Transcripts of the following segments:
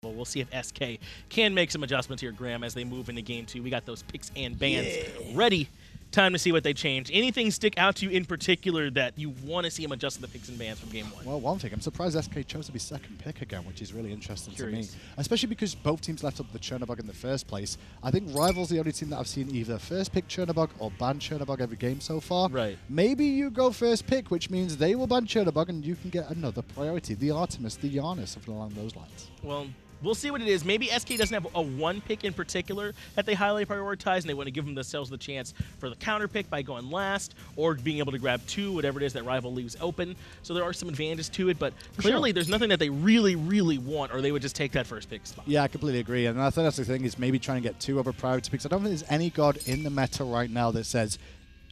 We'll see if SK can make some adjustments here, Graham, as they move into game 2. We got those picks and bans ready. Time to see what they change. Anything stick out to you in particular that you want to see them adjust the picks and bans from game 1? Well, one thing, I'm surprised SK chose to be second pick again, which is really interesting to me. Especially because both teams left up the Chernobog in the first place. I think Rival's the only team that I've seen either first pick Chernobog or ban Chernobog every game so far. Right. Maybe you go first pick, which means they will ban Chernobog and you can get another priority. The Artemis, the Janus, something along those lines. Well, we'll see what it is. Maybe SK doesn't have a one pick in particular that they highly prioritize, and they want to give themselves the chance for the counter pick by going last or being able to grab 2, whatever it is that Rival leaves open. So there are some advantages to it, but clearly there's nothing that they really, really want, or they would just take that first pick spot. Yeah, I completely agree. And I think that's the thing, is maybe trying to get 2 other priority picks. I don't think there's any god in the meta right now that says,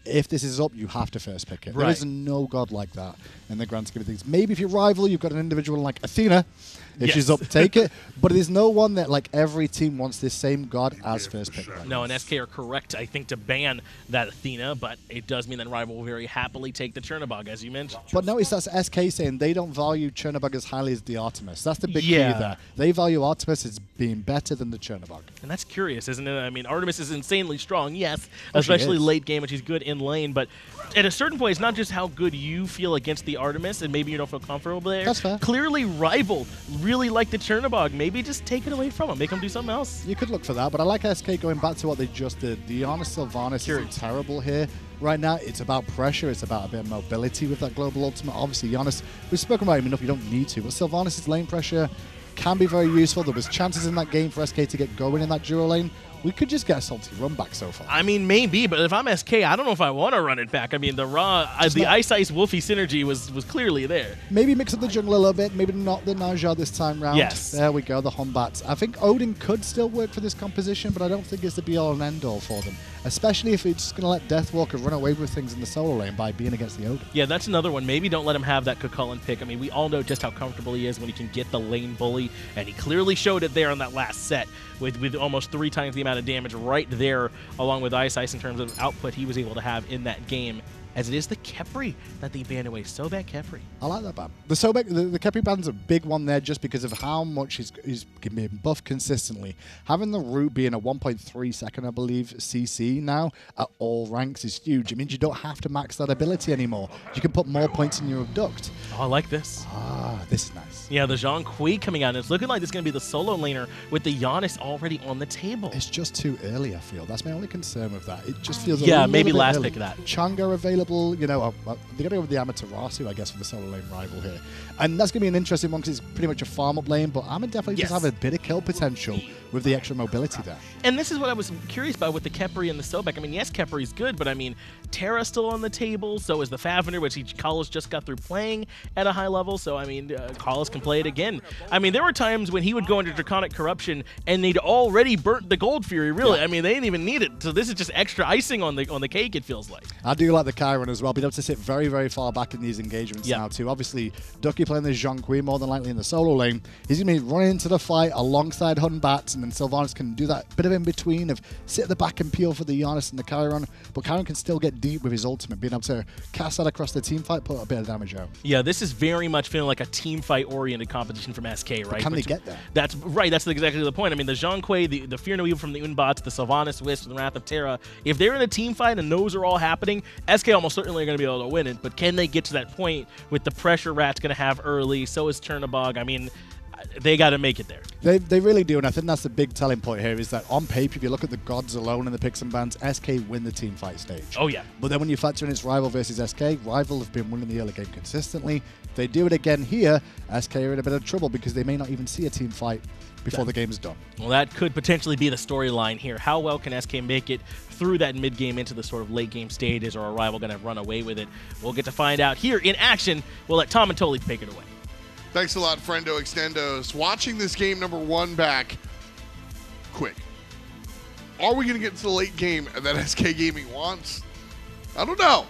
if this is up, you have to first pick it. There is no god like that in the grand scheme of things. Maybe if you're Rival, you've got an individual like Athena. If she's up, take it. But there's no one that, like, every team wants this same god as first pick. Right no, and SK are correct, I think, to ban that Athena, but it does mean that Rival will very happily take the Chernobog, as you mentioned. But notice that's SK saying they don't value Chernobog as highly as the Artemis. That's the big key there. They value Artemis as being better than the Chernobog. And that's curious, isn't it? I mean, Artemis is insanely strong, yes, especially late game, and she's good in lane, but at a certain point, it's not just how good you feel against the Artemis, and maybe you don't feel comfortable there. That's fair. Clearly, Rival really like the Chernobog. Maybe just take it away from him. Make him do something else. You could look for that, but I like SK going back to what they just did. The Janus Sylvanus is terrible here. Right now, it's about pressure. It's about a bit of mobility with that global ultimate. Obviously, Janus, we've spoken about him enough. You don't need to, but Sylvanus' lane pressure can be very useful. There was chances in that game for SK to get going in that dual lane. We could just get a salty run back so far. I mean, maybe, but if I'm SK, I don't know if I want to run it back. I mean, the Ice Wlfy synergy was clearly there. Maybe mix up the jungle a little bit. Maybe not the Naja this time round. Yes. There we go, the Batz. I think Odin could still work for this composition, but I don't think it's the be-all and end-all for them. Especially if it's just going to let Deathwalker run away with things in the solo lane by being against the Odin. Yeah, that's another one. Maybe don't let him have that Kukulkan pick. I mean, we all know just how comfortable he is when he can get the lane bully, and he clearly showed it there on that last set with almost 3 times the amount of damage right there, along with Ice in terms of output he was able to have in that game. As it is the Khepri that they banned away. Sobek Khepri. I like that ban. The Sobek, the Khepri ban's a big one there just because of how much he's being buffed consistently. Having the root being a 1.3 second, I believe, CC now at all ranks is huge. It means you don't have to max that ability anymore. You can put more points in your abduct. Oh, I like this. Ah, this is nice. Yeah, the Zhong coming out. And it's looking like this is going to be the solo laner with the Janus already on the table. It's just too early, I feel. That's my only concern with that. It just feels maybe last pick of that. Changa available. You know, they're going to go with the Amaterasu, I guess, for the solo lane Rival here. And that's going to be an interesting one because it's pretty much a farm-up lane, but Amit definitely does have a bit of kill potential with the extra mobility there. And this is what I was curious about with the Khepri and the Sobek. I mean, yes, Khepri's good, but I mean, Terra's still on the table, so is the Fafnir, which Carlos just got through playing at a high level, so I mean, Carlos can play it again. I mean, there were times when he would go into Draconic Corruption, and they'd already burnt the Gold Fury, really. I mean, they didn't even need it, so this is just extra icing on the cake, it feels like. I do like the Chiron as well, being able to sit very, very far back in these engagements now too. Obviously, Ducky playing the Zhong more than likely in the solo lane. He's going to be running into the fight alongside Batz, and then Sylvanus can do that bit of in-between of sit at the back and peel for the Janus and the Chiron, but Chiron can still get deep with his ultimate, being able to cast that across the team fight, put a bit of damage out. Yeah, this is very much feeling like a team fight-oriented competition from SK, right? But can they get there? That's right, that's exactly the point. I mean, the Zhong the Fear No Evil from the Unbots, the Sylvanus Wisp, the Wrath of Terra, if they're in a team fight and those are all happening, SK almost certainly are going to be able to win it, but can they get to that point with the pressure Rat's going to have early? So is Chernobog. I mean, they got to make it there. They really do, and I think that's the big telling point here is that on paper, if you look at the gods alone in the picks and bans, SK win the team fight stage. Oh, yeah. But then when you factor in it's Rival versus SK, Rival have been winning the early game consistently. If they do it again here, SK are in a bit of trouble because they may not even see a team fight before the game's done. Well, that could potentially be the storyline here. How well can SK make it through that mid-game into the sort of late-game stages, or a Rival going to run away with it? We'll get to find out here in action. We'll let Tom and Toli take it away. Thanks a lot, Friendo Extendos. Watching this game number 1 back quick. Are we going to get to the late game that SK Gaming wants? I don't know.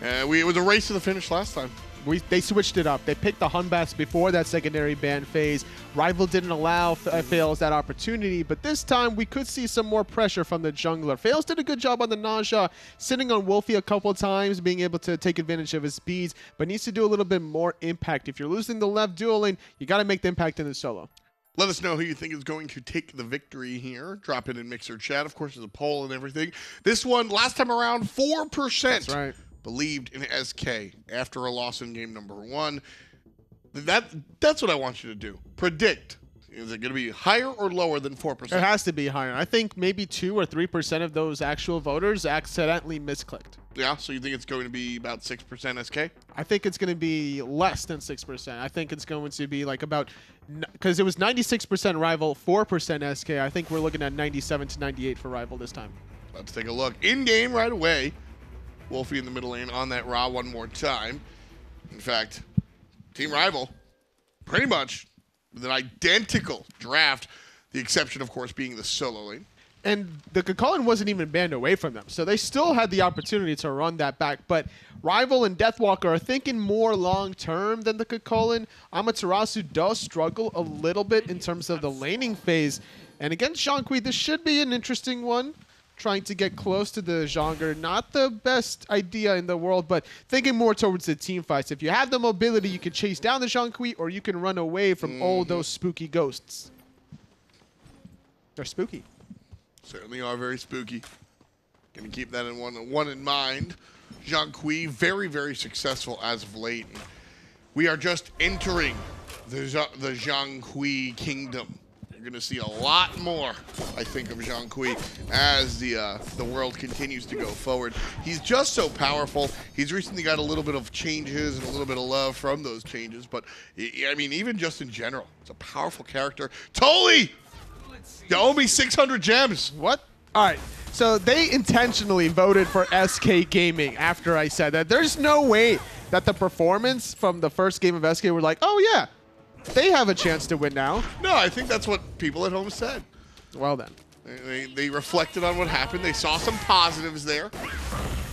It was a race to the finish last time. They switched it up. They picked the Batz before that secondary ban phase. Rival didn't allow Faeles that opportunity, but this time we could see some more pressure from the jungler. Faeles did a good job on the Naja, sitting on Wlfy a couple of times, being able to take advantage of his speeds, but needs to do a little bit more impact. If you're losing the left dual lane, you got to make the impact in the solo. Let us know who you think is going to take the victory here. Drop it in Mixer chat. Of course, there's a poll and everything. This one, last time around, 4% That's right. believed in SK after a loss in game number 1. That's what I want you to do. Predict. Is it going to be higher or lower than 4%? It has to be higher. I think maybe 2 or 3% of those actual voters accidentally misclicked. Yeah, so you think it's going to be about 6% SK? I think it's going to be less than 6%. I think it's going to be like about, because it was 96% Rival, 4% SK. I think we're looking at 97 to 98 for Rival this time. Let's take a look. In-game right away. Wlfy in the middle lane on that Ra one more time. In fact, Team Rival, pretty much with an identical draft, the exception, of course, being the solo lane. And the Kakulin wasn't even banned away from them, so they still had the opportunity to run that back. But Rival and Deathwalker are thinking more long-term than the Kakulin. Amaterasu does struggle a little bit in terms of the laning phase. And against Zhong, this should be an interesting one. Trying to get close to the Zhonger, not the best idea in the world, but thinking more towards the team fights. If you have the mobility, you can chase down the Zhong, or you can run away from all those spooky ghosts. They're spooky. Certainly are very spooky. Gonna keep that in one in mind. Zhong, very, very successful as of late. We are just entering the Zhong kingdom. You're gonna see a lot more, I think, of Zhong as the world continues to go forward. He's just so powerful. He's recently got a little bit of changes and a little bit of love from those changes, but I mean, even just in general, it's a powerful character. Tolly! You owe me 600 gems. What? All right. So they intentionally voted for SK Gaming after I said that. There's no way that the performance from the first game of SK were like, oh, yeah, they have a chance to win now. No, I think that's what people at home said. Well, then. They reflected on what happened. They saw some positives there.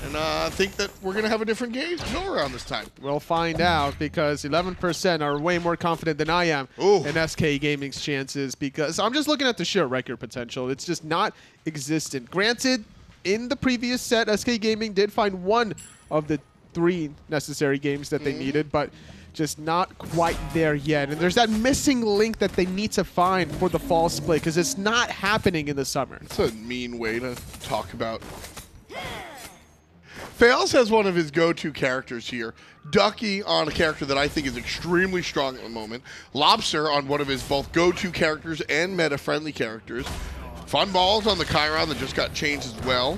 And I think that we're going to have a different game to go around this time. We'll find out, because 11% are way more confident than I am in SK Gaming's chances, because I'm just looking at the sheer record potential. It's just not existent. Granted, in the previous set, SK Gaming did find one of the 3 necessary games that they needed, but just not quite there yet. And there's that missing link that they need to find for the fall split, because it's not happening in the summer. That's a mean way to talk about. Faeles has one of his go-to characters here. Ducky on a character that I think is extremely strong at the moment. Lawbster on one of his both go-to characters and meta-friendly characters. Funballer on the Chiron that just got changed as well.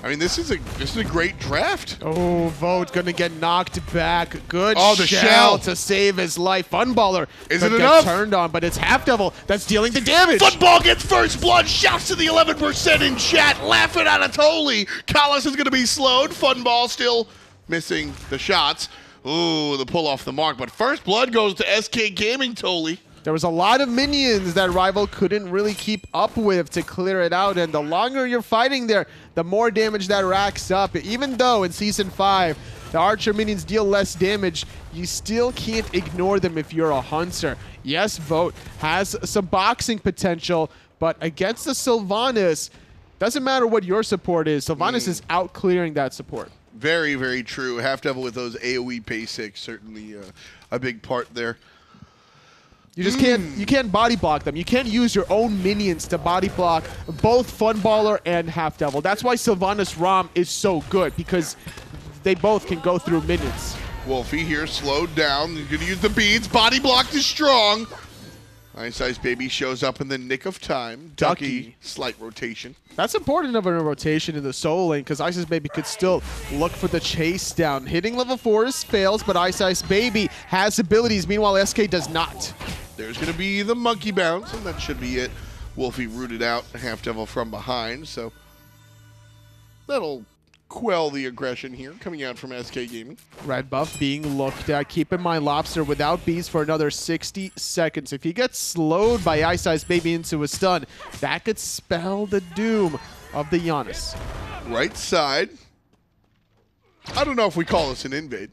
I mean, this is a great draft. Oh, Vote gonna get knocked back. Good the shell to save his life. Funballer is it get enough? Turned on, but it's HalfDevil that's dealing the damage. Football gets first blood. Shouts to the 11% in chat. Laughing at Anatoly. Kalas is gonna be slowed. Funball still missing the shots. Ooh, the pull off the mark. But first blood goes to SK Gaming, Toly. There was a lot of minions that Rival couldn't really keep up with to clear it out, and the longer you're fighting there, the more damage that racks up. Even though in Season 5, the Archer minions deal less damage, you still can't ignore them if you're a hunter. Yes, Vote has some boxing potential, but against the Sylvanus, doesn't matter what your support is, Sylvanus is out-clearing that support. Very, very true. HalfDevil with those AoE basics, certainly a big part there. You just can't body block them. You can't use your own minions to body block both Funballer and HalfDevil. That's why Sylvanus Rom is so good, because they both can go through minions. Wlfy here slowed down. He's going to use the beads. Body block is strong. iceicebaby shows up in the nick of time. Ducky, slight rotation. That's important of a rotation in the solo lane, because iceicebaby could still look for the chase down. Hitting level 4 is Faeles, but iceicebaby has abilities. Meanwhile, SK does not. There's going to be the monkey bounce, and that should be it. Wlfy rooted out HalfDevil from behind, so that'll quell the aggression here coming out from SK Gaming. Red buff being looked at. Keep in mind, Lawbster without bees for another 60 seconds. If he gets slowed by iceicebaby into a stun, that could spell the doom of the Janus. Right side. I don't know if we call this an invade.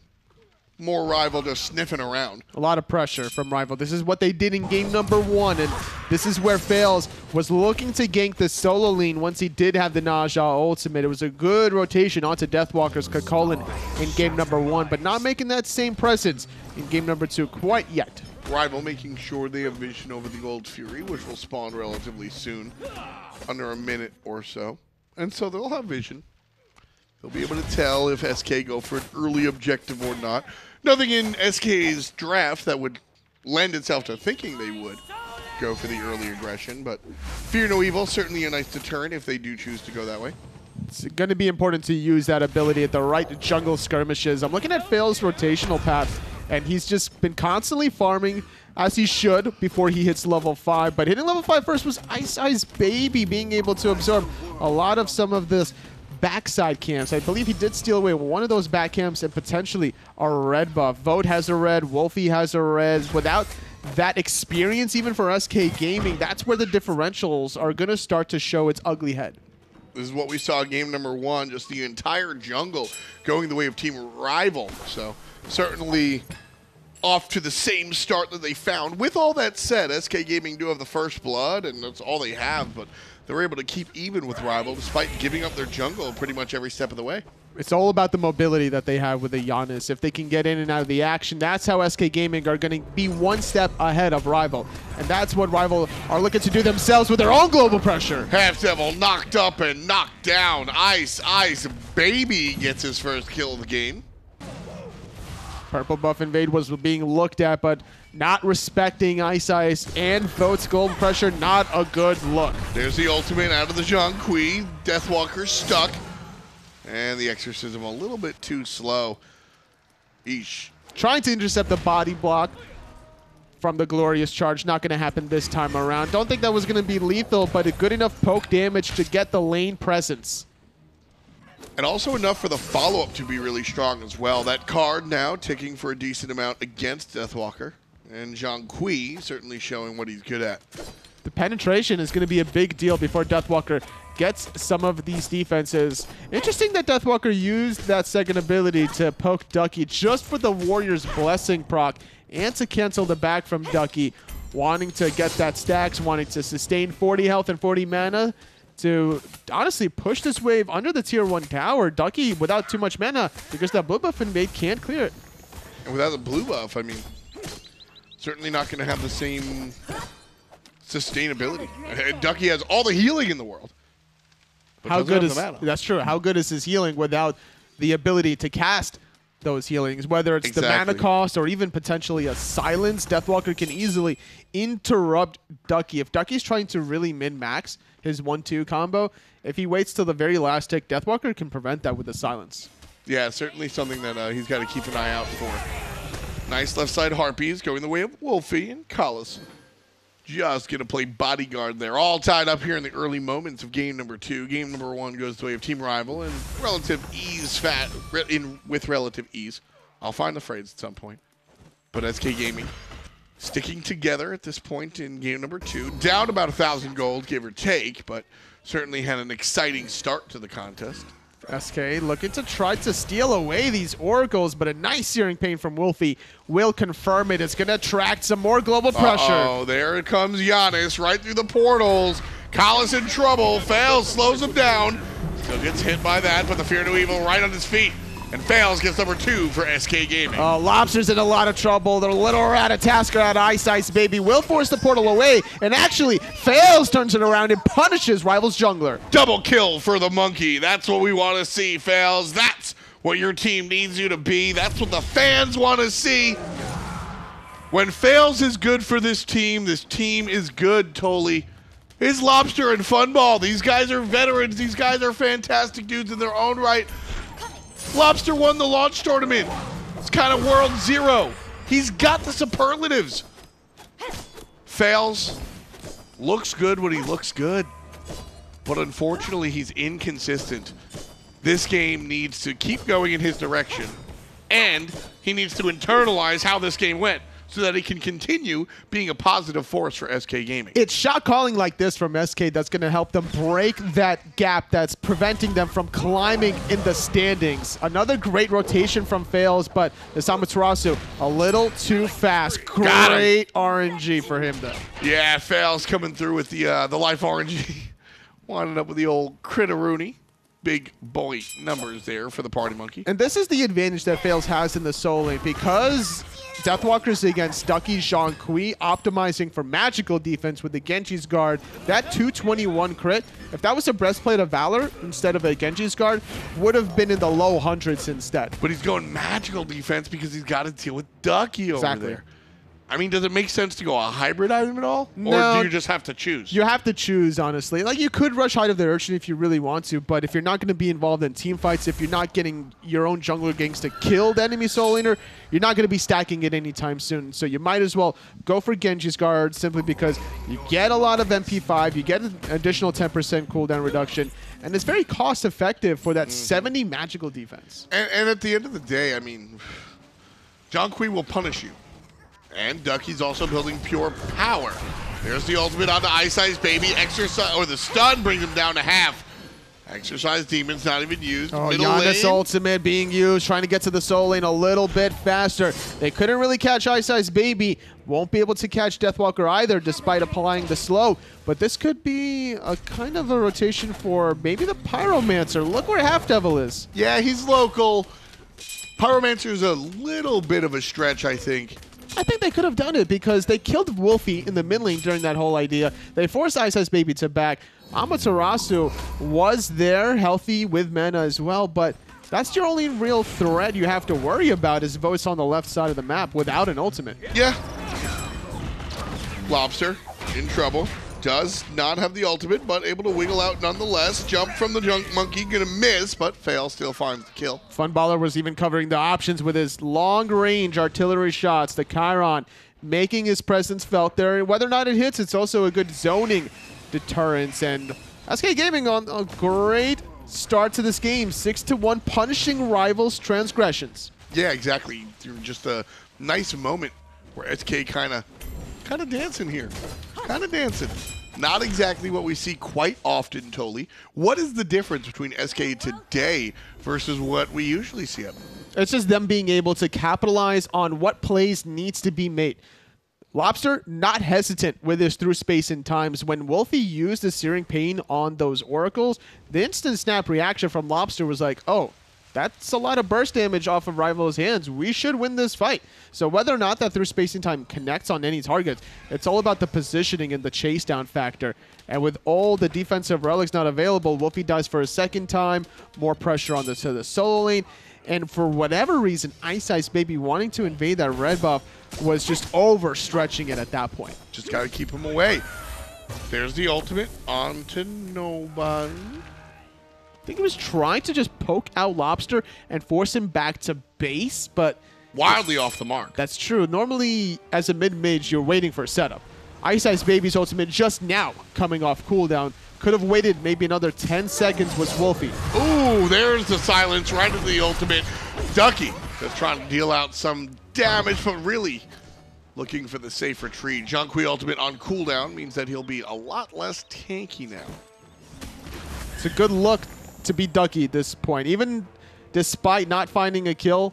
More Rival just sniffing around. A lot of pressure from Rival. This is what they did in game number 1, and this is where Faeles was looking to gank the solo lane once he did have the Naja ultimate. It was a good rotation onto Deathwalker's Kakulin in game number 1, but not making that same presence in game number 2 quite yet. Rival making sure they have vision over the Gold Fury, which will spawn relatively soon, under a minute or so. And so they'll have vision. They'll be able to tell if SK go for an early objective or not. Nothing in SK's draft that would lend itself to thinking they would go for the early aggression, but fear no evil, certainly a nice deterrent if they do choose to go that way. It's going to be important to use that ability at the right jungle skirmishes. I'm looking at Faeles' rotational path, and he's just been constantly farming as he should before he hits level 5. But hitting level 5 first was iceicebaby being able to absorb a lot of some of this backside camps. I believe he did steal away one of those back camps and potentially a red buff. Vote has a red, Wlfy has a red. Without that experience, even for SK Gaming, that's where the differentials are going to start to show its ugly head. This is what we saw game number 1, just the entire jungle going the way of Team Rival. So certainly off to the same start that they found. With all that said, SK Gaming do have the first blood, and that's all they have, but they're able to keep even with Rival despite giving up their jungle pretty much every step of the way. It's all about the mobility that they have with the Janus. If they can get in and out of the action, that's how SK Gaming are going to be one step ahead of Rival. And that's what Rival are looking to do themselves with their own global pressure. HalfDevil knocked up and knocked down. iceicebaby gets his first kill of the game. Purple buff invade was being looked at, but not respecting Ice and Vote's gold pressure. Not a good look. There's the ultimate out of the Zhong. Deathwalker stuck. And the exorcism a little bit too slow. Eesh. Trying to intercept the body block from the glorious charge. Not going to happen this time around. Don't think that was going to be lethal, but a good enough poke damage to get the lane presence. And also enough for the follow-up to be really strong as well. That card now ticking for a decent amount against Deathwalker. And Zhong certainly showing what he's good at. The penetration is going to be a big deal before Deathwalker gets some of these defenses. Interesting that Deathwalker used that second ability to poke Ducky just for the Warrior's Blessing proc and to cancel the back from Ducky, wanting to get that stacks, wanting to sustain 40 health and 40 mana to honestly push this wave under the tier 1 tower. Ducky without too much mana because that blue buff invade can't clear it. And without the blue buff, I mean, certainly not going to have the same sustainability. Ducky has all the healing in the world. How good is that's true? How good is his healing without the ability to cast those healings? Whether it's the mana cost or even potentially a silence, Deathwalker can easily interrupt Ducky. If Ducky's trying to really min-max his 1-2 combo, if he waits till the very last tick, Deathwalker can prevent that with a silence. Yeah, certainly something that he's got to keep an eye out for. Nice left side Harpies going the way of Wlfy and Faeles. Just going to play bodyguard there. All tied up here in the early moments of game number 2. Game number 1 goes the way of Team Rival and relative ease, with relative ease. I'll find the phrase at some point. But SK Gaming sticking together at this point in game number 2. Down about 1,000 gold, give or take, but certainly had an exciting start to the contest. SK looking to try to steal away these oracles, but a nice searing pain from Wlfy will confirm it. It's going to attract some more global pressure. Oh, there it comes Janus right through the portals. Faeles in trouble. Faeles slows him down. Still gets hit by that, but the fear no evil right on his feet. And Faeles gets number 2 for SK Gaming. Lawbster's in a lot of trouble. The little Ratatoskr out of iceicebaby will force the portal away. And actually, Faeles turns it around and punishes Rival's jungler. Double kill for the monkey. That's what we want to see, Faeles. That's what your team needs you to be. That's what the fans want to see. When Faeles is good for this team is good, Tolly. It's Lawbster and Funball. These guys are veterans. These guys are fantastic dudes in their own right. Lawbster won the launch tournament. It's kind of world 0. He's got the superlatives. Faeles looks good when he looks good, but unfortunately he's inconsistent. This game needs to keep going in his direction, and he needs to internalize how this game went so that he can continue being a positive force for SK Gaming. It's shot calling like this from SK that's going to help them break that gap that's preventing them from climbing in the standings. Another great rotation from Faeles, but this Amaterasu a little too fast. Great RNG for him, though. Yeah, Faeles coming through with the life RNG. Winding up with the old Critteroonie. big boy numbers there for the Party Monkey. And this is the advantage that Faeles has in the solo lane, because Deathwalker's against Ducky, Zhong, optimizing for magical defense with the Genji's Guard. That 221 crit, if that was a Breastplate of Valor instead of a Genji's Guard, would have been in the low hundreds instead. But he's going magical defense because he's got to deal with Ducky over there. I mean, does it make sense to go a hybrid item at all? No. Or do you just have to choose? You have to choose, honestly. Like, you could rush Height of the Urchin if you really want to, but if you're not going to be involved in team fights, if you're not getting your own jungler ganks to kill the enemy solo laner, you're not going to be stacking it anytime soon. So you might as well go for Genji's Guard simply because you get a lot of MP5, you get an additional 10% cooldown reduction, and it's very cost effective for that 70 magical defense. And at the end of the day, I mean, Zhong will punish you. And Ducky's also building pure power. There's the ultimate on the iceicebaby. Exercise, or the stun brings him down to half. Exercise Demon's not even used. Oh, Middle Janus lane. ultimate being used, trying to get to the soul lane a little bit faster. They couldn't really catch iceicebaby. Won't be able to catch Deathwalker either, despite applying the slow. But this could be a kind of a rotation for maybe the Pyromancer. Look where HalfDevil is. Yeah, he's local. Pyromancer's a little bit of a stretch, I think. I think they could have done it because they killed Wlfy in the mid lane during that whole idea. They forced iceicebaby to back. Amaterasu was there, healthy with mana as well, but that's your only real threat you have to worry about is Voice on the left side of the map without an ultimate. Yeah. Lawbster in trouble. Does not have the ultimate, but able to wiggle out nonetheless. Jump from the junk monkey, gonna miss, but Faeles still finds the kill. Funballer was even covering the options with his long-range artillery shots. The Chiron making his presence felt there. Whether or not it hits, it's also a good zoning deterrence. And SK Gaming on a great start to this game. 6-1, punishing rivals' transgressions. Yeah, exactly. Just a nice moment where SK kind of dancing here. Kind of dancing. Not exactly what we see quite often, Toli. What is the difference between SK today versus what we usually see of them? It's just them being able to capitalize on what plays needs to be made. Lawbster not hesitant with his through space and times. When Wlfy used the Searing Pain on those oracles, the instant snap reaction from Lawbster was like, oh, that's a lot of burst damage off of Rival's hands. We should win this fight. So whether or not that through spacing time connects on any targets, it's all about the positioning and the chase down factor. And with all the defensive relics not available, Wlfy dies for a second time, more pressure on the solo lane. And for whatever reason, iceicebaby wanting to invade that red buff was just overstretching it at that point. Just got to keep him away. There's the ultimate onto nobody. I think he was trying to just poke out Lawbster and force him back to base, but wildly off the mark. That's true. Normally, as a mid-mage, you're waiting for a setup. iceicebaby's ultimate just now coming off cooldown. Could have waited maybe another 10 seconds was Wlfy. Ooh, there's the silence right into the ultimate. Ducky just trying to deal out some damage, but really looking for the safe retreat. Zhong ultimate on cooldown means that he'll be a lot less tanky now. It's a good look to be Ducky at this point. Even despite not finding a kill,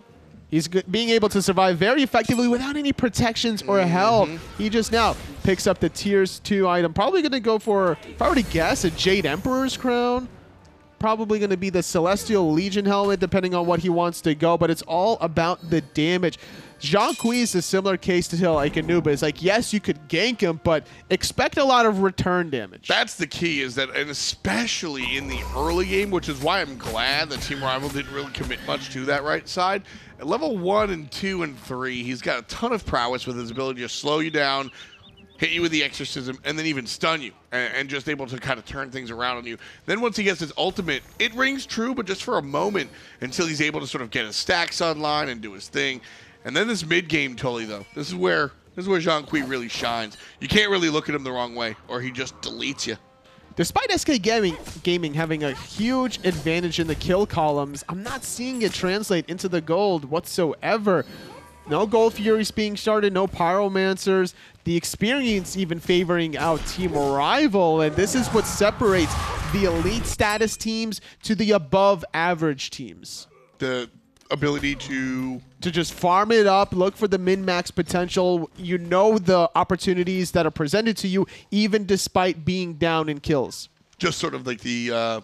he's being able to survive very effectively without any protections or help. He just now picks up the tiers 2 item. Probably going to go for, if I were to guess, a Jade Emperor's Crown. Probably going to be the Celestial Legion helmet, depending on what he wants to go. But it's all about the damage. Zhong is a similar case to like Anuba. It's like, yes, you could gank him, but expect a lot of return damage. That's the key, is that, and especially in the early game, which is why I'm glad that Team Rival didn't really commit much to that right side. At level 1 and 2 and 3, he's got a ton of prowess with his ability to slow you down, hit you with the exorcism, and then even stun you, and just able to kind of turn things around on you. Then once he gets his ultimate, it rings true, but just for a moment, until he's able to sort of get his stacks online and do his thing. And then this mid-game Tully, though, this is where Zhong really shines. You can't really look at him the wrong way, or he just deletes you. Despite SK Gaming having a huge advantage in the kill columns, I'm not seeing it translate into the gold whatsoever. No Gold Furies being started, no Pyromancers, the experience even favoring out Team Rival, and this is what separates the elite status teams to the above average teams. The ability to just farm it up, look for the min-max potential. You know the opportunities that are presented to you, even despite being down in kills. Just sort of like the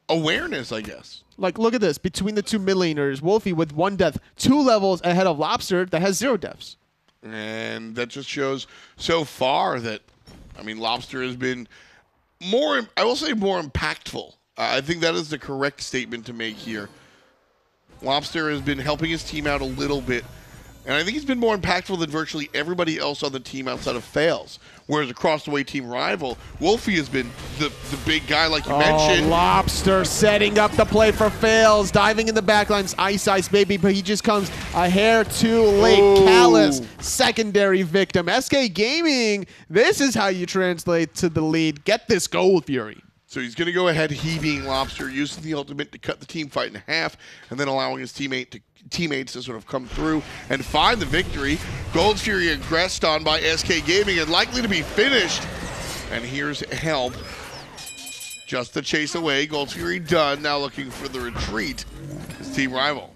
awareness, I guess. Like, look at this. Between the two mid laners, Wlfy with 1 death, 2 levels ahead of Lawbster that has 0 deaths. And that just shows so far that, I mean, Lawbster has been more, I will say more impactful. I think that is the correct statement to make here. Lawbster has been helping his team out a little bit, and I think he's been more impactful than virtually everybody else on the team outside of Faeles. Whereas across the way team rival, Wlfy has been the big guy like you mentioned. Lawbster setting up the play for Faeles, diving in the backlines, iceicebaby, but he just comes a hair too late. Ooh. Callous, secondary victim. SK Gaming, this is how you translate to the lead. Get this goal, Fury. So he's going to go ahead, he being Lawbster, using the ultimate to cut the team fight in half, and then allowing his teammates to sort of come through and find the victory. Gold Fury aggressed on by SK Gaming and likely to be finished. And here's help. Just the chase away. Gold Fury done. Now looking for the retreat. His team rival.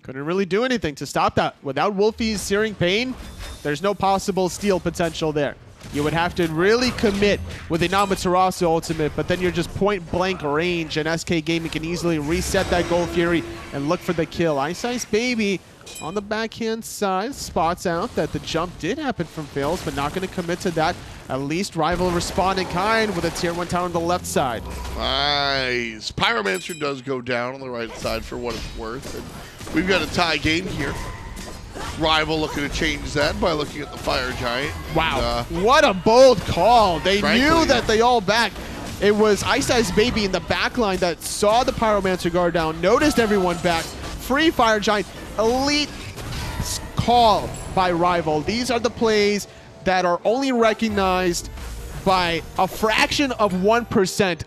Couldn't really do anything to stop that. Without Wlfy's searing pain, there's no possible steal potential there. You would have to really commit with an Amaterasu ultimate, but then you're just point-blank range, and SK Gaming can easily reset that Gold Fury and look for the kill. iceicebaby on the backhand side spots out that the jump did happen from Faeles, but not going to commit to that. At least Rival respond in kind with a tier 1 tower on the left side. Nice. Pyromancer does go down on the right side for what it's worth. And we've got a tie game here. Rival looking to change that by looking at the Fire Giant. Wow, what a bold call. They frankly, knew that they all backed. It was iceicebaby in the back line that saw the Pyromancer guard down, noticed everyone back. Free Fire Giant, elite call by Rival. These are the plays that are only recognized by a fraction of 1%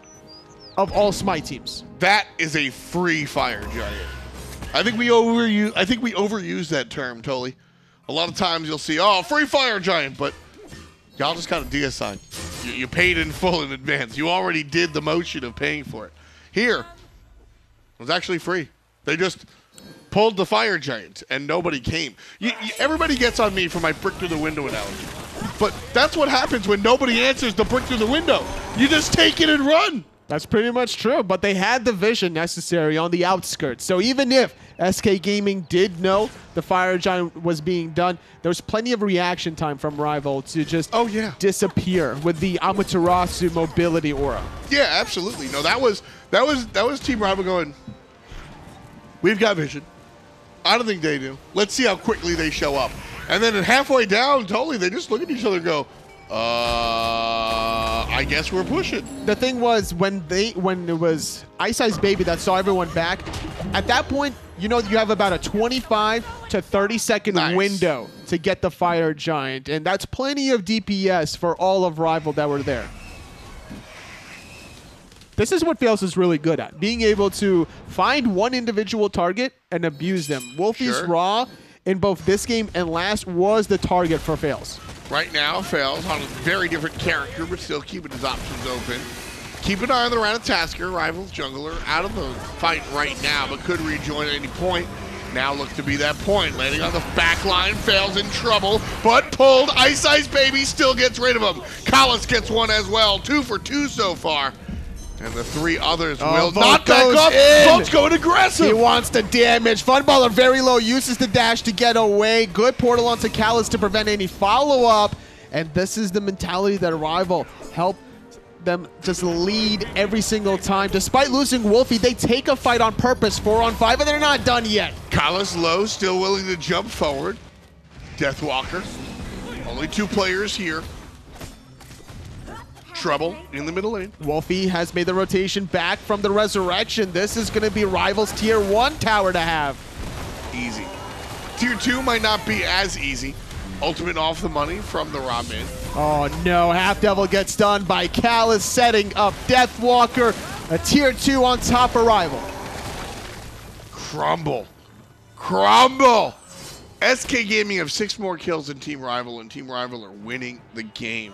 of all Smite teams. That is a free Fire Giant. I think we overuse that term, totally. A lot of times you'll see, oh, free Fire Giant, but y'all just got a DSI. You paid in full in advance. You already did the motion of paying for it. Here, it was actually free. They just pulled the Fire Giant, and nobody came. Everybody gets on me for my brick through the window analogy. But that's what happens when nobody answers the brick through the window. You just take it and run. That's pretty much true, but they had the vision necessary on the outskirts. So even if SK Gaming did know the Fire Giant was being done, there was plenty of reaction time from Rival to just disappear with the Amaterasu mobility aura. Yeah, absolutely. No, that was Team Rival going, we've got vision. I don't think they do. Let's see how quickly they show up. And then halfway down, totally, they just look at each other and go, I guess we're pushing. The thing was, when it was iceicebaby that saw everyone back, at that point, you know, you have about a 25 to 30 second window to get the Fire Giant, and that's plenty of DPS for all of Rival that were there. This is what Faeles is really good at, being able to find one individual target and abuse them. Wlfy's Raw in both this game and last was the target for Faeles. Right now, Faeles on a very different character, but still keeping his options open. Keep an eye on the Ratatoskr, Rival's jungler, out of the fight right now, but could rejoin at any point. Now look to be that point. Landing on the back line, Faeles in trouble, but pulled. iceicebaby still gets rid of him. Callous gets one as well. 2 for 2 so far. And the 3 others will not back up. Volt's going aggressive. He wants the damage. Funballer very low, uses the dash to get away. Good portal onto Callous to prevent any follow-up. And this is the mentality that Rival help them just lead every single time. Despite losing Wlfy, they take a fight on purpose. 4 on 5, and they're not done yet. Callous low, still willing to jump forward. Deathwalker. Only 2 players here. Trouble in the middle lane. Wlfy has made the rotation back from the resurrection. This is going to be Rival's tier 1 tower to have. Easy. Tier 2 might not be as easy. Ultimate off the money from the Robin. Oh no, HalfDevil gets done by Callous setting up Deathwalker. A tier 2 on top of Rival. Crumble. Crumble! SK Gaming have 6 more kills than Team Rival, and Team Rival are winning the game.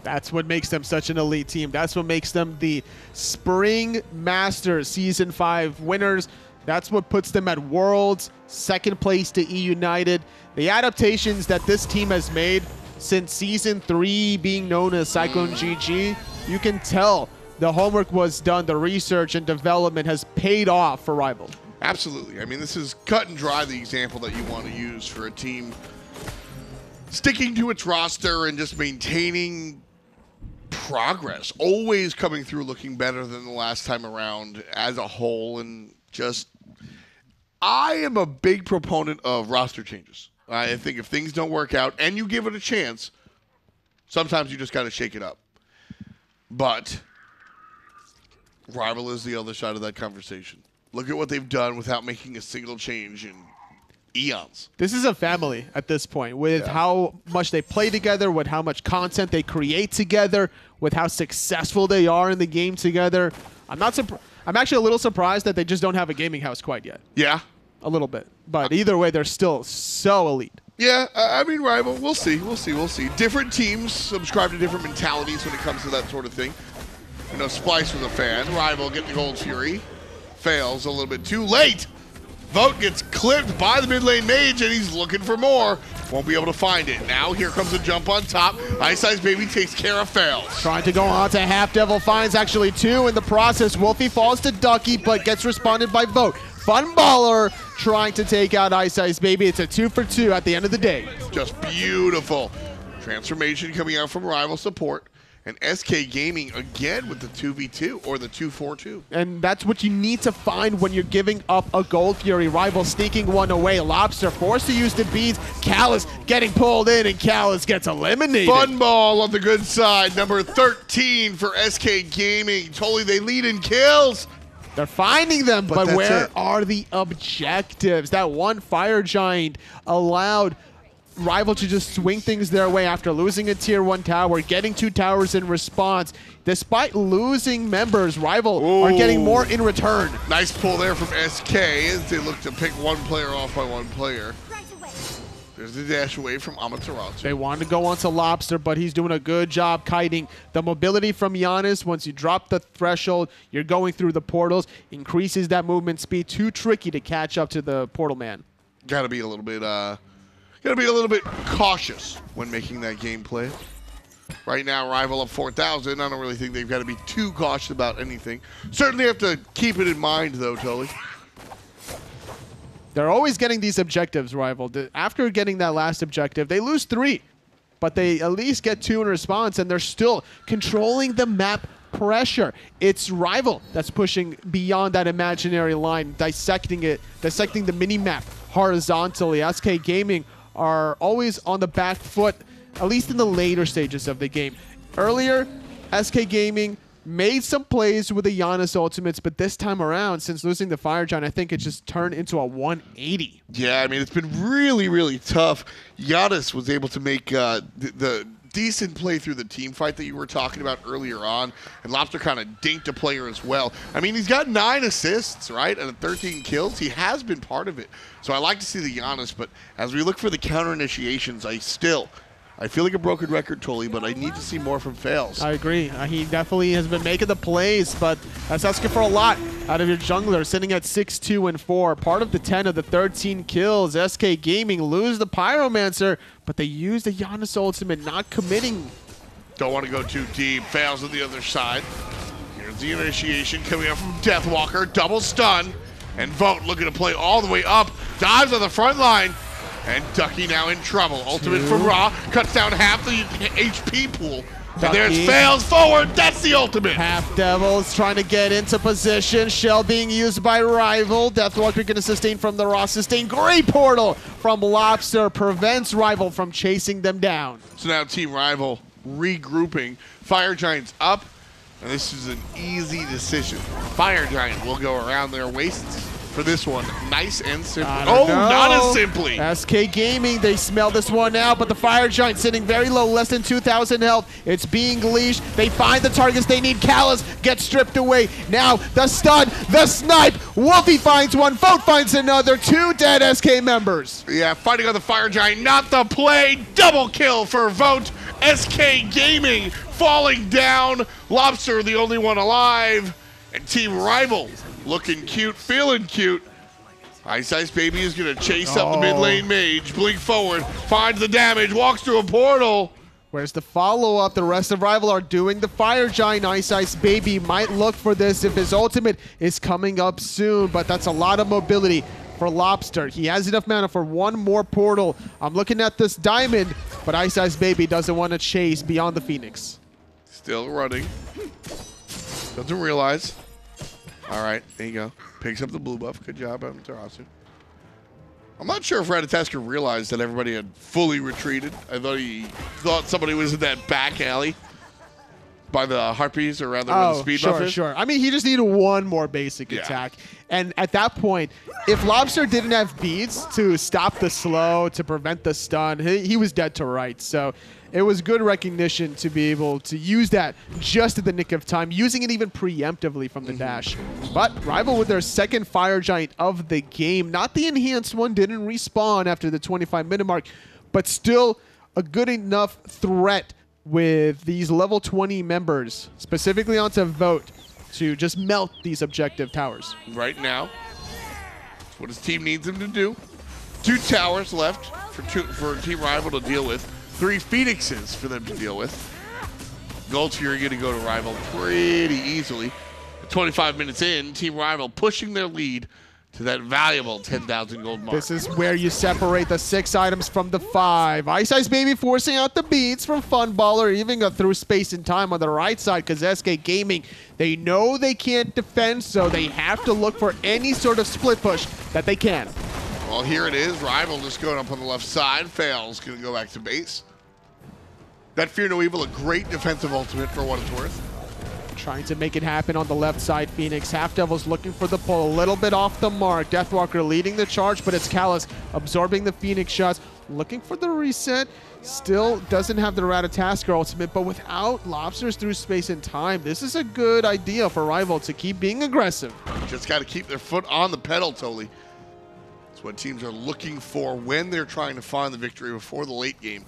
That's what makes them such an elite team. That's what makes them the Spring Masters Season 5 winners. That's what puts them at Worlds, 2nd place to E-United. The adaptations that this team has made since Season 3 being known as Cyclone GG, you can tell the homework was done, the research and development has paid off for Rival. Absolutely. I mean, this is cut and dry the example that you want to use for a team sticking to its roster and just maintaining progress, always coming through looking better than the last time around as a whole. And just, I am a big proponent of roster changes. I think if things don't work out and you give it a chance, sometimes you just got to shake it up. But Rival is the other side of that conversation. Look at what they've done without making a single change in eons. This is a family at this point, with how much they play together, with how much content they create together, with how successful they are in the game together. I'm actually a little surprised that they just don't have a gaming house quite yet. Yeah. A little bit. But either way, they're still so elite. Yeah, I mean, Rival, we'll see. Different teams subscribe to different mentalities when it comes to that sort of thing. You know, Splice was a fan. Rival getting the Gold Fury. Fails a little bit too late. Vote gets clipped by the mid lane mage, and he's looking for more. Won't be able to find it. Now here comes a jump on top. iceicebaby takes care of Faeles. Trying to go on to HalfDevil, finds actually two in the process. Wlfy falls to Ducky, but gets responded by Vote. Funballer trying to take out iceicebaby. It's a 2-for-2 at the end of the day. Just beautiful. Transformation coming out from Rival support. And SK Gaming again with the 2v2 or the 2-4-2. And that's what you need to find when you're giving up a Gold Fury. Rival sneaking one away. Lawbster forced to use the beads. Callus getting pulled in, and Callus gets eliminated. Funball on the good side. Number 13 for SK Gaming. Totally they lead in kills. They're finding them, but where it. are the objectives? That one Fire Giant allowed Rival to just swing things their way after losing a tier 1 tower, getting 2 towers in response. Despite losing members, Rival are getting more in return. Nice pull there from SK as they look to pick one player off by one player. There's the dash away from Amaterasu. They wanted to go onto Lawbster, but he's doing a good job kiting. The mobility from Janus, once you drop the threshold, you're going through the portals, increases that movement speed. Too tricky to catch up to the portal man. Gotta be a little bit cautious when making that gameplay. Right now, Rival up 4,000. I don't really think they've got to be too cautious about anything. Certainly have to keep it in mind, though, Tully. They're always getting these objectives, Rival. After getting that last objective, they lose 3, but they at least get 2 in response, and they're still controlling the map pressure. It's Rival that's pushing beyond that imaginary line, dissecting the mini-map horizontally. SK Gaming are always on the back foot, at least in the later stages of the game. Earlier, SK Gaming made some plays with the Janus ultimates, but this time around, since losing the Fire Giant, I think it just turned into a 180. Yeah, I mean, it's been really, really tough. Janus was able to make the decent play through the team fight that you were talking about earlier on, and Lawbster kind of dinked a player as well. I mean, he's got 9 assists, right, and 13 kills. He has been part of it. So I like to see the Janus, but as we look for the counter initiations, I feel like a broken record, Tully, but I need to see more from Faeles. I agree. He definitely has been making the plays, but that's asking for a lot out of your jungler, sitting at 6-2-4. Part of the 10 of the 13 kills. SK Gaming lose the Pyromancer, but they use the Janus ultimate, not committing. Don't want to go too deep. Faeles on the other side. Here's the initiation coming up from Deathwalker. Double stun. And Vote looking to play all the way up. Dives on the front line. And Ducky now in trouble. Ultimate from Ra. Cuts down half the HP pool. Ducky. And there's Faeles forward. That's the ultimate. HalfDevil's trying to get into position. Shell being used by Rival. Deathwalker going to sustain from the Ra. Sustain. Great portal from Lawbster. Prevents Rival from chasing them down. So now Team Rival regrouping. Fire Giant's up. And this is an easy decision. Fire Giant will go around their waists for this one. Nice and simple. Not as simply. SK Gaming, they smell this one out, but the Fire Giant sitting very low, less than 2,000 health. It's being leashed. They find the targets they need. Callus gets stripped away. Now the stun, the snipe. Wlfy finds one. Vote finds another. 2 dead SK members. Yeah, fighting on the Fire Giant. Not the play. Double kill for Vote. SK Gaming falling down. Lawbster the only one alive. And Team Rival looking cute, feeling cute. iceicebaby is going to chase up the mid lane mage. Blink forward, finds the damage, walks through a portal. Where's the follow-up? The rest of Rival are doing the Fire Giant. iceicebaby might look for this if his ultimate is coming up soon, but that's a lot of mobility for Lawbster. He has enough mana for one more portal. I'm looking at this diamond, but iceicebaby doesn't want to chase beyond the Phoenix. Still running. Doesn't realize. All right, there you go. Picks up the blue buff. Good job, Amaterasu. I'm not sure if Ratatoskr realized that everybody had fully retreated. I thought he thought somebody was in that back alley by the harpies or rather where the speed buff is. Sure. I mean, he just needed one more basic attack. And at that point, if Lawbster didn't have beads to stop the slow, to prevent the stun, he was dead to rights. So it was good recognition to be able to use that just at the nick of time, using it even preemptively from the dash. But Rival with their second Fire Giant of the game. Not the enhanced one, didn't respawn after the 25-minute mark, but still a good enough threat with these level 20 members, specifically onto Vote, to just melt these objective towers. Right now, that's what his team needs him to do. 2 towers left for Team Rival to deal with. 3 Phoenixes for them to deal with. Gold Fury going to go to Rival pretty easily. 25 minutes in, Team Rival pushing their lead to that valuable 10,000 gold mark. This is where you separate the 6 items from the 5. iceicebaby forcing out the beats from Funballer, even go through space and time on the right side because SK Gaming, they know they can't defend, so they have to look for any sort of split push that they can. Well, here it is. Rival just going up on the left side. Faeles going to go back to base. That Fear No Evil, a great defensive ultimate for what it's worth. Trying to make it happen on the left side. Phoenix, HalfDevil's looking for the pull, a little bit off the mark. Deathwalker leading the charge, but it's Callus absorbing the Phoenix shots, looking for the reset. Still doesn't have the Ratatoskr ultimate, but without Lobsters through space and time, this is a good idea for Rival to keep being aggressive. Just got to keep their foot on the pedal, Totally. That's what teams are looking for when they're trying to find the victory before the late game.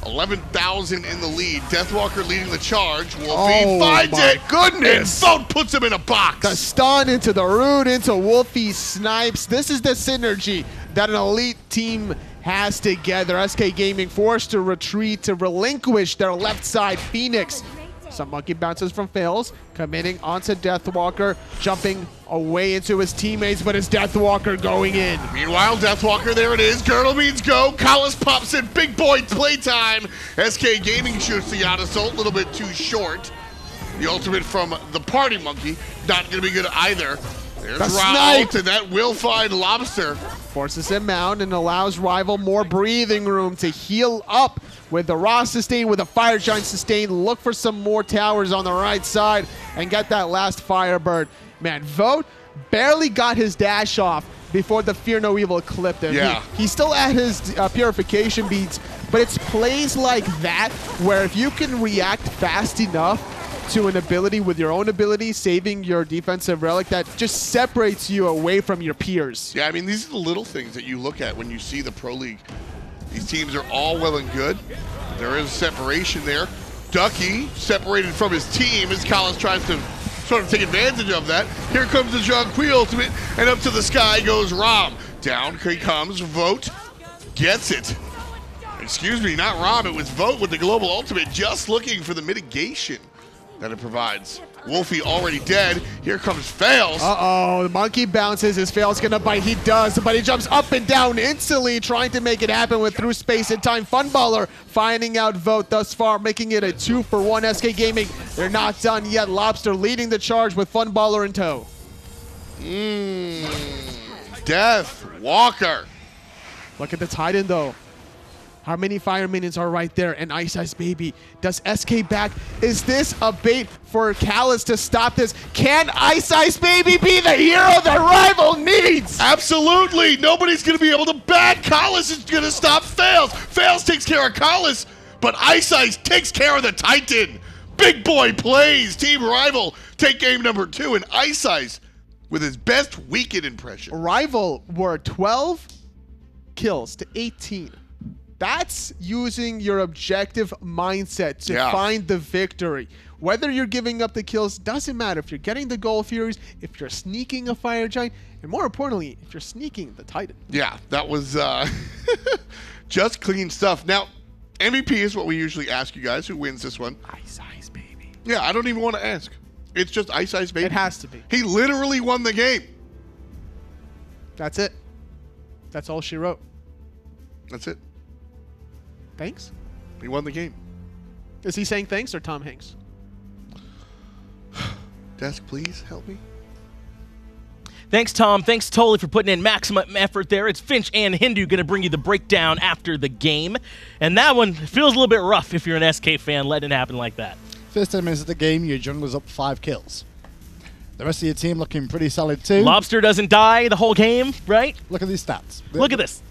11,000 in the lead. Deathwalker leading the charge. Wlfy finds it. Goodness. And Vote puts him in a box. The stun into the root, into Wlfy snipes. This is the synergy that an elite team has together. SK Gaming forced to retreat, to relinquish their left side Phoenix. Some monkey bounces from Faeles, committing onto Deathwalker, jumping away into his teammates, but it's Deathwalker going in. Meanwhile, Deathwalker, there it is. Girdle means go. Callus pops in. Big boy playtime. SK Gaming shoots the Janus ult, a little bit too short. The ultimate from the Party Monkey, not going to be good either. There's The Raul, snipe. and that will find Lawbster. Forces him out and allows Rival more breathing room to heal up with the Raw sustain, with a Fire Giant sustain. Look for some more towers on the right side and get that last Firebird. Man, Vote barely got his dash off before the Fear No Evil clipped him. Yeah. He's still at his purification beats, but it's plays like that where if you can react fast enough to an ability with your own ability, saving your defensive relic, that just separates you away from your peers. Yeah, I mean, these are the little things that you look at when you see the Pro League. These teams are all well and good. There is separation there. Ducky separated from his team as Callus tries to sort of take advantage of that. Here comes the Zhong ultimate, and up to the sky goes Rom. Down he comes, Vote gets it. Excuse me, not Rom, it was Vote with the global ultimate, just looking for the mitigation that it provides. Wlfy already dead. Here comes Faeles. Uh-oh, the monkey bounces. Is Faeles gonna bite? He does, but he jumps up and down instantly, trying to make it happen with through space and time. Funballer finding out Vote thus far, making it a 2-for-1 SK Gaming. They're not done yet. Lawbster leading the charge with Funballer in tow. Deathwalker. Look at the Titan, though. How many fire minions are right there? And iceicebaby. Does SK back? Is this a bait for Callus to stop this? Can iceicebaby be the hero that Rival needs? Absolutely. Nobody's going to be able to back. Callus is going to stop Faeles. Faeles takes care of Callus, but Ice takes care of the Titan. Big boy plays. Team Rival take game number 2, and Ice with his best weekend impression. Rival were 12 kills to 18. That's using your objective mindset to find the victory. Whether you're giving up the kills, doesn't matter. If you're getting the Gold Furies, if you're sneaking a Fire Giant, and more importantly, if you're sneaking the Titan. Yeah, that was just clean stuff. Now, MVP is what we usually ask you guys. Who wins this one? Baby. Yeah, I don't even want to ask. It's just iceicebaby. It has to be. He literally won the game. That's it. That's all she wrote. That's it. Thanks? He won the game. Is he saying thanks or Tom Hanks? Desk, please help me. Thanks, Tom. Thanks, Totally, for putting in maximum effort there. It's Finch and Hindu going to bring you the breakdown after the game. And that one feels a little bit rough if you're an SK fan, letting it happen like that. First 10 minutes of the game, your jungler's up 5 kills. The rest of your team looking pretty solid too. Lawbster doesn't die the whole game, right? Look at these stats. Look at this.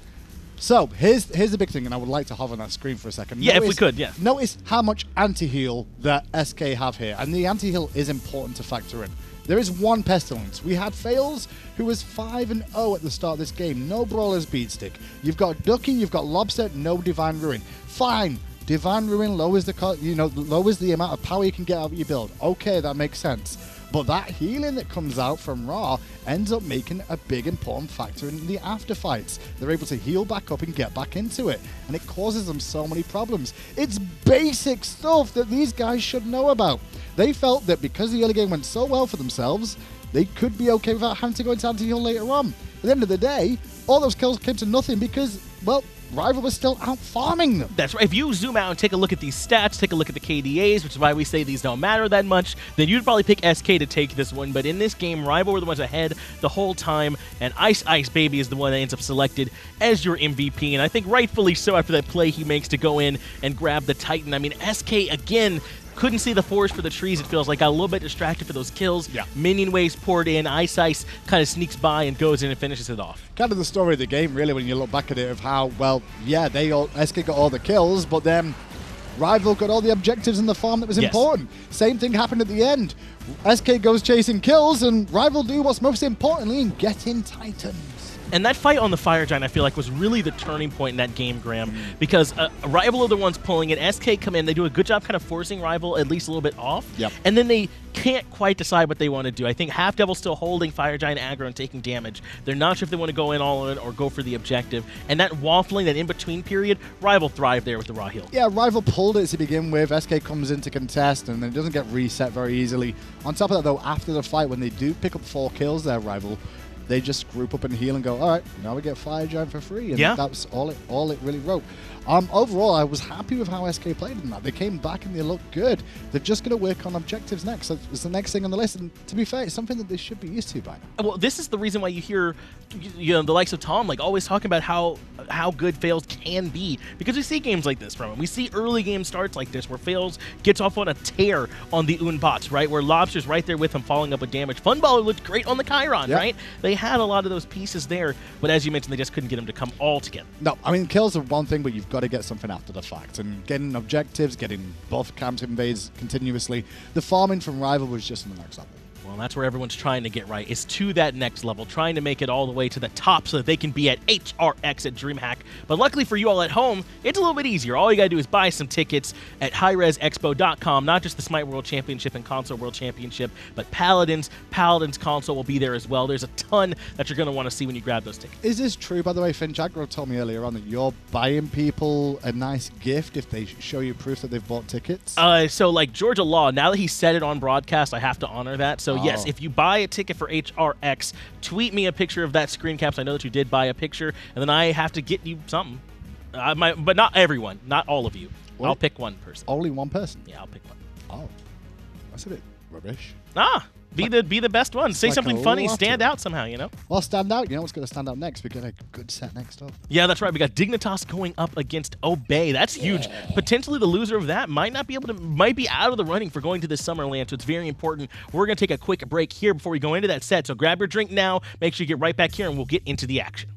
So, here's the big thing, and I would like to hover on that screen for a second. Yeah, if we could, yeah. Notice how much anti-heal that SK have here, and the anti-heal is important to factor in. There is one Pestilence. We had Faeles, who was 5-0 at the start of this game. No Brawler's Beatstick. You've got Ducky, you've got Lawbster, no Divine Ruin. Fine. Divine Ruin lowers the amount of power you can get out of your build. Okay, that makes sense. But that healing that comes out from Ra ends up making a big important factor in the afterfights. They're able to heal back up and get back into it, and it causes them so many problems. It's basic stuff that these guys should know about. They felt that because the early game went so well for themselves, they could be okay without having to go into anti-heal later on. At the end of the day, all those kills came to nothing because, well, Rival was still out farming them. That's right. If you zoom out and take a look at these stats, take a look at the KDAs, which is why we say these don't matter that much, then you'd probably pick SK to take this one. But in this game, Rival were the ones ahead the whole time, and iceicebaby is the one that ends up selected as your MVP. And I think rightfully so after that play he makes to go in and grab the Titan. I mean, SK, again, couldn't see the forest for the trees, it feels like. Got a little bit distracted for those kills. Yeah. Minion waves poured in. Ice kind of sneaks by and goes in and finishes it off. Kind of the story of the game, really, when you look back at it, of how, well, yeah, SK got all the kills, but then Rival got all the objectives in the farm that was important. Same thing happened at the end. SK goes chasing kills, and Rival do what's most importantly in getting Titans. And that fight on the Fire Giant, I feel like, was really the turning point in that game, Graham, because Rival are the ones pulling it. SK come in, they do a good job kind of forcing Rival at least a little bit off, and then they can't quite decide what they want to do. I think HalfDevil's still holding Fire Giant aggro and taking damage. They're not sure if they want to go in all in or go for the objective. And that waffling, that in-between period, Rival thrived there with the raw heal. Yeah, Rival pulled it to begin with. SK comes in to contest, and then it doesn't get reset very easily. On top of that, though, after the fight, when they do pick up 4 kills there, Rival, they just group up and heal and go, all right, now we get Fire Giant for free. And that's all it really wrote. Overall, I was happy with how SK played in that. They came back and they looked good. They're just going to work on objectives next. So it's the next thing on the list. And to be fair, it's something that they should be used to by now. Well, this is the reason why you hear the likes of Tom always talking about how good Faeles can be, because we see games like this from him. We see early game starts like this where Faeles gets off on a tear on the Bots, right? Where Lawbster's right there with him following up with damage. Funballer looked great on the Chiron, right? They had a lot of those pieces there, but as you mentioned, they just couldn't get them to come all together. No, I mean, kills are one thing, but you've got to get something after the fact. And getting objectives, getting buff camps invades continuously. The farming from Rival was just on the next level. Well, that's where everyone's trying to get right, is to that next level, trying to make it all the way to the top so that they can be at HRX at DreamHack. But luckily for you all at home, it's a little bit easier. All you got to do is buy some tickets at hi-rezexpo.com, not just the Smite World Championship and Console World Championship, but Paladins Console will be there as well. There's a ton that you're going to want to see when you grab those tickets. Is this true, by the way? Finch Aggro told me earlier on that you're buying people a nice gift if they show you proof that they've bought tickets? So like Georgia Law, now that he said it on broadcast, I have to honor that. So yes, if you buy a ticket for HRX, tweet me a picture of that screen cap so I know that you did buy a picture, and then I have to get you something. But not everyone, not all of you. What? I'll pick one person. Only one person? Yeah, I'll pick one. Oh, that's a bit rubbish. Be the best one. Say something funny. Stand out somehow, you know? Well, stand out. You know what's going to stand out next? We got a good set next up. Yeah, that's right. We got Dignitas going up against Obey. That's huge. Potentially the loser of that might be out of the running for going to this Summerland, so it's very important. We're going to take a quick break here before we go into that set, so grab your drink now. Make sure you get right back here, and we'll get into the action.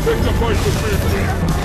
Pick the fight with me, please.